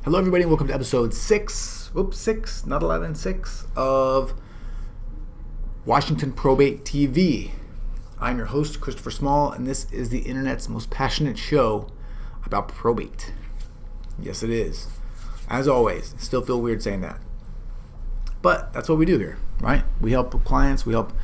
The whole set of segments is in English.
Hello, everybody, and welcome to episode 6, not 11, 6 of Washington Probate TV. I'm your host, Christopher Small, and this is the internet's most passionate show about probate. Yes, it is. As always, still feel weird saying that. But that's what we do here, right? We help clients, we help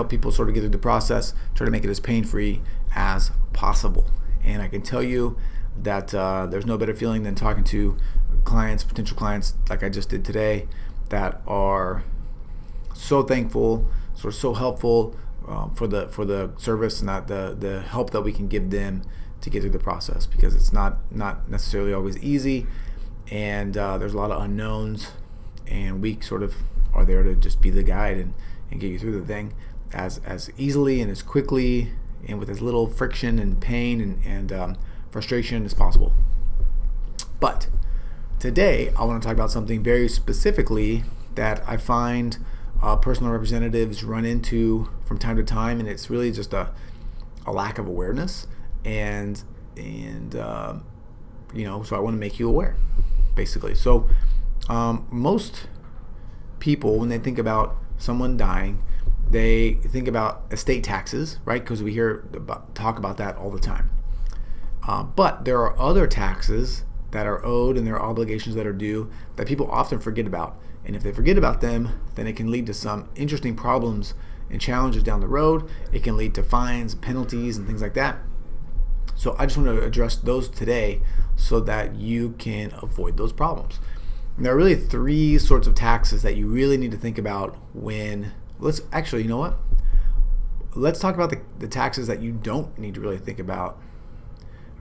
people sort of get through the process, try to make it as pain-free as possible. And I can tell you that there's no better feeling than talking to clients, potential clients, like I just did today, that are so thankful, so helpful for the service and the help that we can give them to get through the process, because it's not necessarily always easy, and there's a lot of unknowns, and we sort of are there to just be the guide and get you through the thing as easily and as quickly and with as little friction and pain and frustration as possible. But today, I want to talk about something very specifically that I find personal representatives run into from time to time, and it's really just a lack of awareness, and so I want to make you aware, basically. So most people, when they think about someone dying, they think about estate taxes, right? Because we talk about that all the time. But there are other taxes that are owed and there are obligations that are due that people often forget about. And if they forget about them, then it can lead to some interesting problems and challenges down the road. It can lead to fines, penalties, and things like that. So I just want to address those today so that you can avoid those problems. And there are really three sorts of taxes that you really need to think about when, let's talk about the taxes that you don't need to really think about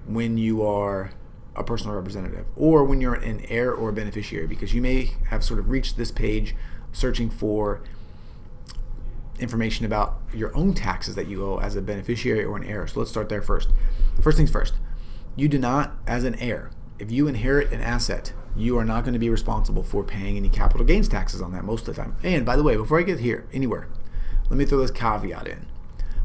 when you are a personal representative, or when you're an heir or a beneficiary, because you may have sort of reached this page searching for information about your own taxes that you owe as a beneficiary or an heir. So let's start there first. First things first, you do not, as an heir, if you inherit an asset, you are not going to be responsible for paying any capital gains taxes on that most of the time. And by the way, before I get here anywhere, let me throw this caveat in.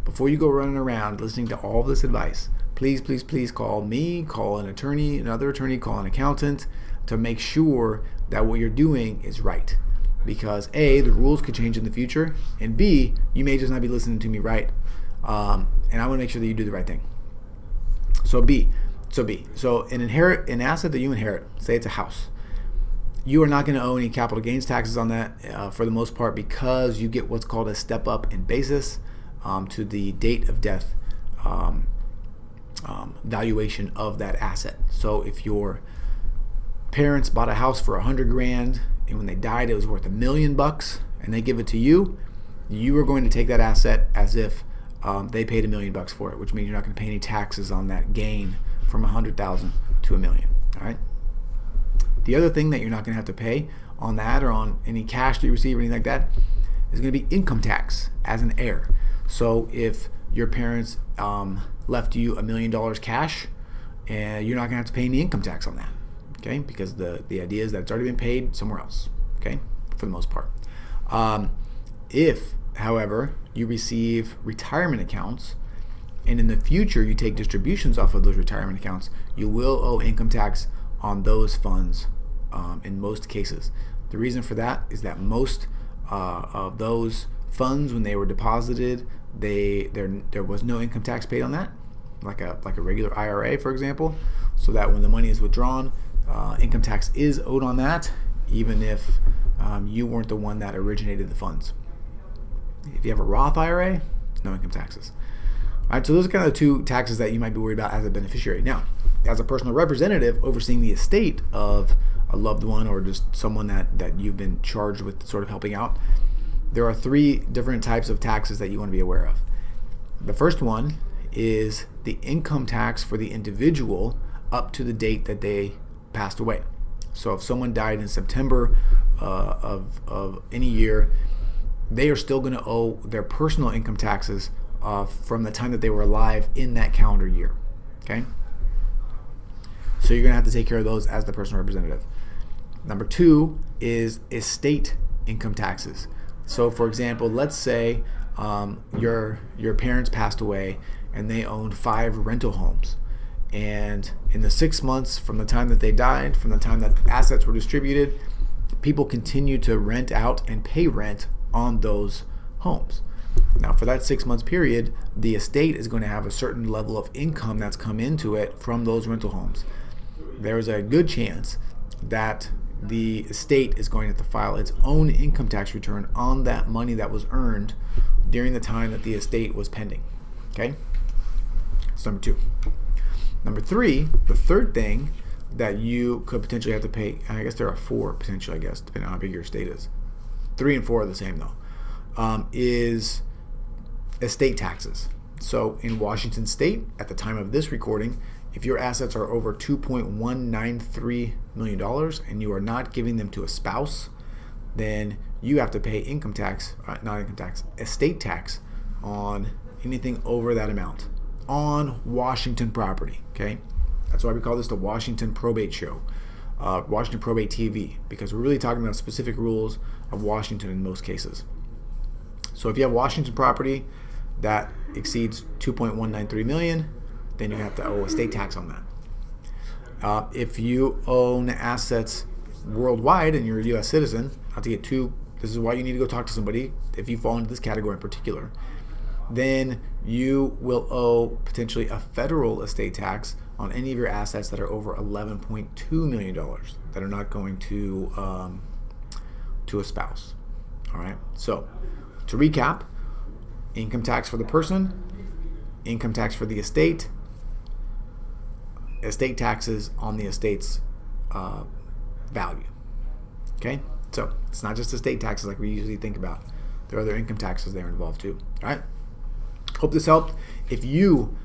Before you go running around listening to all of this advice, please call me, call an attorney, another attorney, call an accountant to make sure that what you're doing is right. Because A, the rules could change in the future, and B, you may just not be listening to me right. And I want to make sure that you do the right thing. So an asset that you inherit, say it's a house, you are not going to owe any capital gains taxes on that for the most part, because you get what's called a step up in basis to the date of death valuation of that asset. So if your parents bought a house for $100,000 and when they died it was worth $1 million and they give it to you, you are going to take that asset as if they paid $1 million for it, which means you're not going to pay any taxes on that gain from $100,000 to $1 million. All right. The other thing that you're not going to have to pay on that or on any cash that you receive or anything like that is going to be income tax as an heir. So if your parents left you $1 million cash, and you're not going to have to pay any income tax on that, okay? Because the idea is that it's already been paid somewhere else, okay, for the most part. If, however, you receive retirement accounts, and in the future you take distributions off of those retirement accounts, you will owe income tax on those funds in most cases. The reason for that is that most of those funds, when they were deposited, there was no income tax paid on that, like a regular IRA, for example. So that when the money is withdrawn, income tax is owed on that, even if you weren't the one that originated the funds. If you have a Roth IRA, no income taxes. All right, so those are kind of the two taxes that you might be worried about as a beneficiary. Now, as a personal representative overseeing the estate of a loved one or just someone that you've been charged with sort of helping out, there are three different types of taxes that you want to be aware of. The first one is the income tax for the individual up to the date that they passed away. So if someone died in September of any year, they are still going to owe their personal income taxes from the time that they were alive in that calendar year. Okay? So you're going to have to take care of those as the personal representative. Number two is estate income taxes. So for example, let's say your parents passed away and they owned 5 rental homes, And in the 6 months from the time that they died, from the time that assets were distributed, people continue to rent out and pay rent on those homes. Now, for that 6 month period, the estate is going to have a certain level of income that's come into it from those rental homes. There's a good chance that the estate is going to have to file its own income tax return on that money that was earned during the time that the estate was pending. Okay? That's number 2. Number 3, the third thing that you could potentially have to pay, and I guess there are 4 potentially, depending on how big your estate is. 3 and 4 are the same though, is estate taxes. So in Washington State, at the time of this recording, if your assets are over $2.193 million and you are not giving them to a spouse, then you have to pay estate tax on anything over that amount on Washington property. Okay, that's why we call this the Washington Probate Show, Washington Probate TV, because we're really talking about specific rules of Washington in most cases. So if you have Washington property that exceeds $2.193 million, then you have to owe estate tax on that. If you own assets worldwide and you're a U.S. citizen, this is why you need to go talk to somebody if you fall into this category in particular, then you will owe potentially a federal estate tax on any of your assets that are over $11.2 million that are not going to a spouse. All right. So to recap, income tax for the person, income tax for the estate, estate taxes on the estate's value. Okay, so it's not just estate taxes like we usually think about. There are other income taxes there involved too. All right. Hope this helped. If you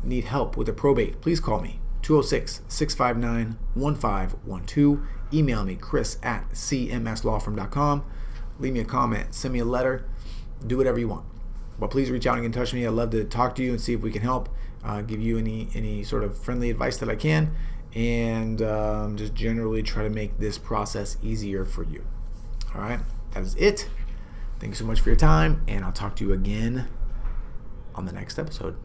need help with a probate, please call me 206-659-1512. Email me chris@cmslawfirm.com. Leave me a comment. Send me a letter. Do whatever you want. But please reach out and get in touch with me. I'd love to talk to you and see if we can help. Give you any sort of friendly advice that I can, and just generally try to make this process easier for you. All right, that is it. Thank you so much for your time, and I'll talk to you again on the next episode.